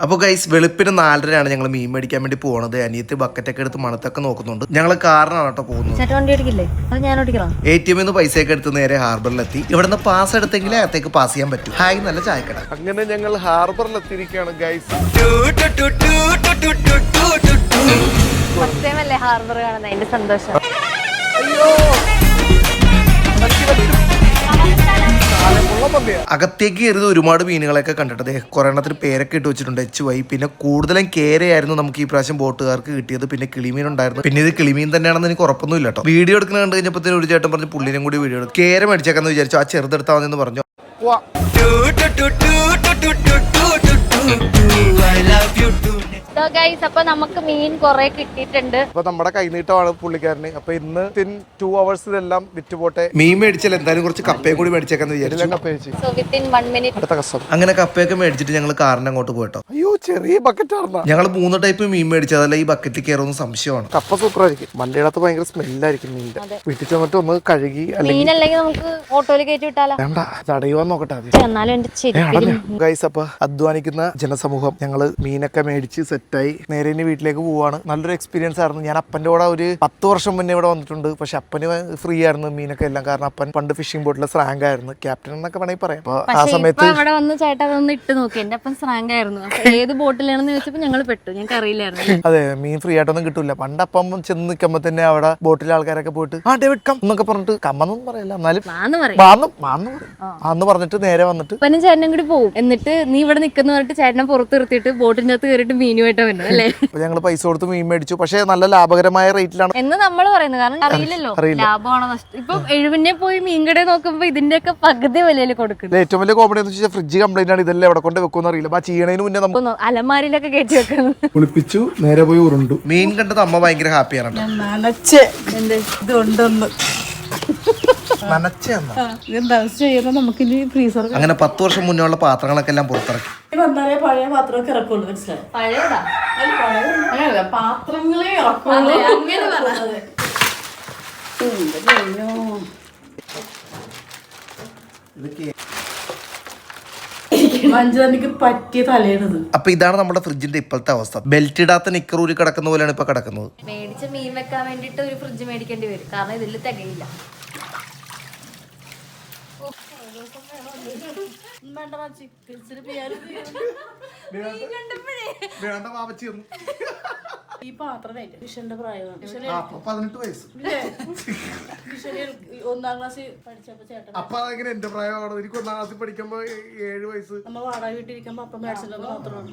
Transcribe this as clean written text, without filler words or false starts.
അപ്പോൾ ഗൈസ് വെളുപ്പിന് 4:30 ഞങ്ങൾ മീൻ മേടിക്കാൻ വേണ്ടി പോകുന്നത്. അനിയത്തി ബക്കറ്റൊക്കെ എടുത്ത് മണത്തൊക്കെ നോക്കുന്നുണ്ട്. ഞങ്ങൾ കാറിനാണ് കേട്ടോ പോകുന്നത്. ATM നിന്ന് പൈസയൊക്കെ എടുത്ത് നേരെ ഹാർബറിലെത്തി. ഇവിടുന്ന് പാസ് എടുത്തെങ്കിലേ അകത്തേക്ക് പാസ് ചെയ്യാൻ പറ്റും. ഹായ്, നല്ല ചായക്കട. അങ്ങനെ ഞങ്ങൾ ഹാർബറിലെത്തിയിരിക്കുകയാണ് ഗൈസ്. ഹാർബർ കാണുന്നത് അതിന്റെ സന്തോഷം. അകത്തേക്ക് കയറിയത് ഒരുപാട് മീനുകളൊക്കെ കണ്ടിട്ടത് കുറെ എണ്ണത്തിന് പേരൊക്കെ ഇട്ട് വെച്ചിട്ടുണ്ട്. HY. പിന്നെ കൂടുതലും കേരയായിരുന്നു നമുക്ക് ഈ പ്രാവശ്യം ബോട്ടുകാർക്ക് കിട്ടിയത്. പിന്നെ കിളിമീൻ ഉണ്ടായിരുന്നു. പിന്നെ ഇത് കിളിമീൻ തന്നെയാണെന്ന് എനിക്ക് ഉറപ്പൊന്നും ഇല്ല കേട്ടോ. വീഡിയോ എടുക്കുന്ന കണ്ടു കഴിഞ്ഞപ്പോൾ ഒരു ചേട്ടൻ പറഞ്ഞു പുള്ളിനും കൂടി വീഡിയോ എടുക്കും. കേര മേടിച്ചേക്കാന്ന് വിചാരിച്ചു. ആ ചെറുതെടുത്താൽ മതി എന്ന് പറഞ്ഞു. അപ്പൊ നമുക്ക് മീൻ കുറെ കിട്ടിയിട്ടുണ്ട്. അപ്പൊ നമ്മുടെ കൈനീട്ടമാണ് പുള്ളിക്കാരന്. അപ്പൊ ഇന്ന് 2 hours ഇതെല്ലാം വിറ്റുപോട്ടെ. മീൻ മേടിച്ചാൽ എന്തായാലും കുറച്ച് കപ്പയും കൂടി മേടിച്ചേക്കാന്ന് വിചാരിച്ചു. അങ്ങനെ കപ്പയൊക്കെ മേടിച്ചിട്ട് ഞങ്ങൾ കാറിന് അങ്ങോട്ട് പോയിട്ടോ. അയ്യോ, ചെറിയ ബക്കറ്റ് ആണ്. ഞങ്ങൾ 3 ടൈപ്പ് മീൻ മേടിച്ചതല്ല ഈ ബക്കറ്റിൽ കയറുന്ന സംശയമാണ്. കപ്പ സൂപ്പർ ആയിരിക്കും. വണ്ടിയുടെ ഭയങ്കര സ്മെല്ലായിരിക്കും മീനിന്റെ. വീട്ടിൽ ചെന്നിട്ട് ഒന്ന് കഴുകി അല്ലെങ്കിൽ നമുക്ക് ഓട്ടോയിൽ കയറ്റി വിട്ടാലോ? വേണ്ട, തടയുവാൻ നോക്കട്ടെ. അപ്പൊ അധ്വാനിക്കുന്ന ജനസമൂഹം ഞങ്ങള് മീനൊക്കെ മേടിച്ച് സെറ്റായി നേരെ ഇനി വീട്ടിലേക്ക് പോവാണ്. നല്ലൊരു എക്സ്പീരിയൻസ് ആയിരുന്നു. ഞാൻ അപ്പന്റെ കൂടെ ഒരു 10 വർഷം മുന്നേ ഇവിടെ വന്നിട്ടുണ്ട്. പക്ഷെ അപ്പന് ഫ്രീ ആയിരുന്നു മീനൊക്കെ എല്ലാം. കാരണം അപ്പൻ പണ്ട് ഫിഷിംഗ് ബോട്ടിലെ സ്രാങ്ക് ആയിരുന്നു, ക്യാപ്റ്റൻ എന്നൊക്കെ വേണമെങ്കിൽ പറയാം. അപ്പൊ ആ സമയത്ത് അവിടെ വന്ന് ചേട്ടാ അതൊന്ന് ഇട്ട് നോക്കി. എന്റെ അപ്പം സ്രാങ്ക് ആയിരുന്നു. ഏത് ബോട്ടിലാണെന്ന് ചോദിച്ചപ്പോ ഞങ്ങൾ പെട്ടു. ഞങ്ങൾക്ക് അറിയില്ലായിരുന്നു. അതെ, മീൻ ഫ്രീ ആയിട്ടൊന്നും കിട്ടൂല. പണ്ട് അപ്പം ചെന്ന് നിൽക്കുമ്പോ തന്നെ അവിടെ ബോട്ടിലെ ആൾക്കാരൊക്കെ പോയിട്ട് ആ ഡേവിഡ് കം എന്നൊക്കെ പറഞ്ഞിട്ട്, കമ്മെന്നൊന്നും പറയില്ല, എന്നാലും മാന്ന് പറഞ്ഞിട്ട് നേരെ വന്നിട്ട് അപ്പനും ചേട്ടനും കൂടി പോകും. എന്നിട്ട് നീ ഇവിടെ നിൽക്കുന്ന പറഞ്ഞിട്ട് ചേട്ടനെ പുറത്ത് നിർത്തിയിട്ട് ബോട്ടിന്റെ അകത്ത് കയറിയിട്ട് മീനുമായിട്ട് വന്നു അല്ലേ? ഞങ്ങൾ പൈസ കൊടുത്ത് മീൻ മേടിച്ചു. പക്ഷെ നല്ല ലാഭകരമായ റേറ്റിലാണ് എന്ന് നമ്മൾ പറയുന്നത്. കാരണം അറിയില്ലല്ലോ ലാഭമാണോ നഷ്ടം. ഇപ്പൊ 70 പോയി മീൻ കട നോക്കുമ്പോ ഇതിന്റെയൊക്കെ പകുതി വിലയിൽ കൊടുക്കുന്നത്. ഏറ്റവും വലിയ കോമഡി എന്ന് വെച്ചാൽ ഫ്രിഡ്ജ് കംപ്ലൈന്റ് ആണ്. ഇതെല്ലാം എവിടെ കൊണ്ട് വെക്കുമെന്ന് അറിയില്ല. ആ ചെയ്യണതിന് മുന്നേ നമുക്ക് അലമാരിലൊക്കെ കയറ്റി വെക്കുന്നത്. കുളിപ്പിച്ചു, നേരെ പോയി ഉരുണ്ടു. മീൻ കണ്ടത് അമ്മ ഭയങ്കര ഹാപ്പിയാണ്. അങ്ങനെ 10 വർഷം മുന്നേ ഉള്ള പാത്രങ്ങളൊക്കെ എല്ലാം പുറത്തിറക്കി. പഴയ പാത്രമൊക്കെ ഇറക്കുള്ളൂ. പാത്രങ്ങളെ പറ്റിയ തലയിടത്. അപ്പൊ ഇതാണ് നമ്മുടെ ഫ്രിഡ്ജിന്റെ ഇപ്പോഴത്തെ അവസ്ഥ. ബെൽറ്റ് ഇടാത്ത നിക്കറൂരി കിടക്കുന്ന പോലെയാണ് ഇപ്പൊ കിടക്കുന്നത്. മേടിച്ച മീൻ വെക്കാൻ വേണ്ടിട്ട് ഒരു ഫ്രിഡ്ജ് മേടിക്കേണ്ടി വരും. കാരണം ഇതിൽ തികയില്ല. ഈ പാത്രം വിഷന്റെ പ്രായമാണ്. 18 വയസ്സ്. 1ാം ക്ലാസ്സിൽ പഠിച്ചപ്പോ ചേട്ടൻ. അപ്പൊ അതെങ്ങനെ എന്റെ പ്രായമാണ്? എനിക്ക് 1ാം ക്ലാസ്സിൽ പഠിക്കുമ്പോ 7 വയസ്സ്. നമ്മ വാടക വീട്ടിരിക്കുമ്പോ അപ്പം മേടിച്ചില്ലെന്ന് മാത്രമാണ്.